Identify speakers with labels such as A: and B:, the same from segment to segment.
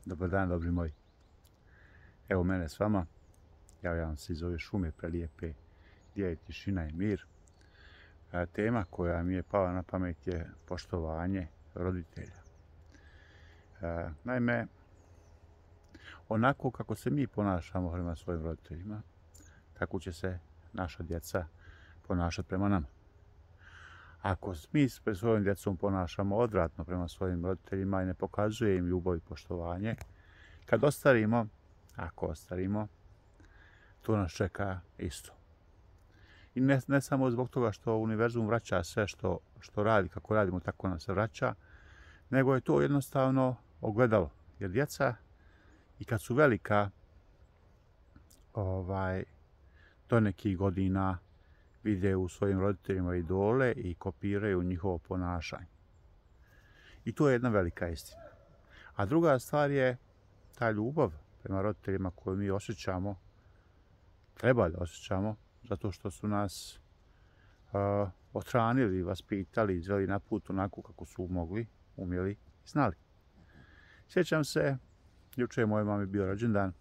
A: Dobar dan, dobri moji. Evo mene s vama. Javljam se iz ove šume prelijepe gdje je tišina i mir. Tema koja mi je pala na pamet je poštovanje roditelja. Naime, onako kako se mi ponašamo prema svojim roditeljima, tako će se naša djeca ponašati prema nama. Ako mi s svojom djecom ponašamo odvratno prema svojim roditeljima i ne pokazuje im ljubav i poštovanje, kad ostarimo, ako ostarimo, to nas čeka isto. I ne samo zbog toga što univerzum vraća sve što radi, kako radimo, tako nam se vraća, nego je to jednostavno ogledalo. Jer djeca, i kad su velika, do nekih godina vide u svojim roditeljima idole i kopiraju njihovo ponašanje. I to je jedna velika istina. A druga stvar je ta ljubav prema roditeljima koju mi osjećamo, treba da osjećamo, zato što su nas othranili, vaspitali, izveli na put onako kako su mogli, umjeli i znali. Sjećam se, juče je mojoj mami bio rođendan,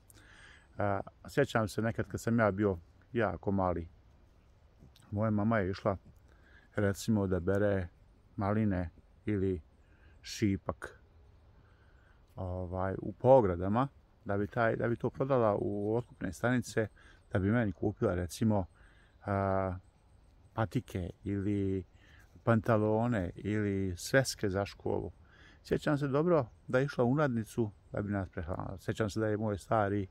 A: sjećam se nekad kad sam ja bio jako mali. Moja mama je išla, recimo, da bere maline ili šipak u pogradama, da bi to prodala u otkupne stanice, da bi meni kupila, recimo, patike ili pantalone ili sveske za školu. Sjećam se dobro da je išla u nadnicu da bi nas prehranila. Sjećam se da je moj stari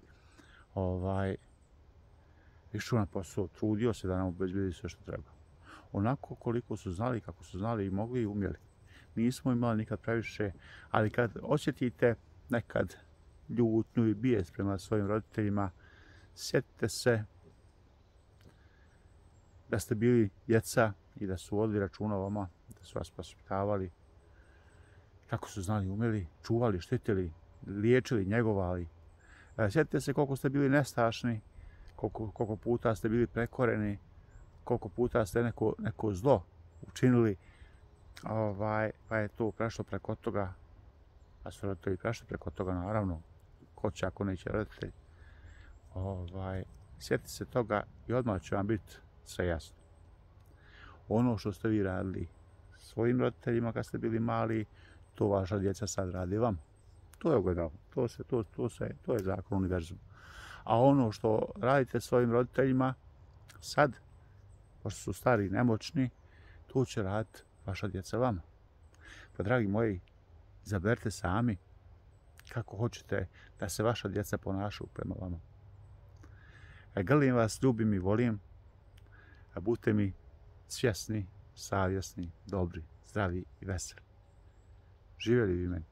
A: išao na posao, trudio se da nam obezbedi sve što treba. Onako koliko su znali, kako su znali i mogli i umjeli. Nismo imali nikad previše, ali kad osjetite nekad ljutnju i bijes prema svojim roditeljima, sjetite se da ste bili djeca i da su vodili računa o vama, da su vas vaspitavali, kako su znali, umjeli, čuvali, štitili, liječili, njegovali. Sjetite se koliko ste bili nestašni, koliko puta ste bili prekoreni, koliko puta ste neko zlo učinili, pa je to prešlo preko toga, pa su roditelji prešli preko toga, naravno, ko će ako neće roditelji. Sjetite se toga i odmah će vam biti sve jasno. Ono što ste vi radili svojim roditeljima kad ste bili mali, to vaša djeca sad radi vam. To je ogledalo, to je zakon univerzuma. A ono što radite svojim roditeljima sad, pošto su stari i nemoćni, to će raditi vaša djeca vama. Pa dragi moji, izaberite sami kako hoćete da se vaša djeca ponašaju prema vama. Grlim vas, ljubim i volim, a budite mi svjesni, savjesni, dobri, zdravi i veseli. Živjeli vi meni.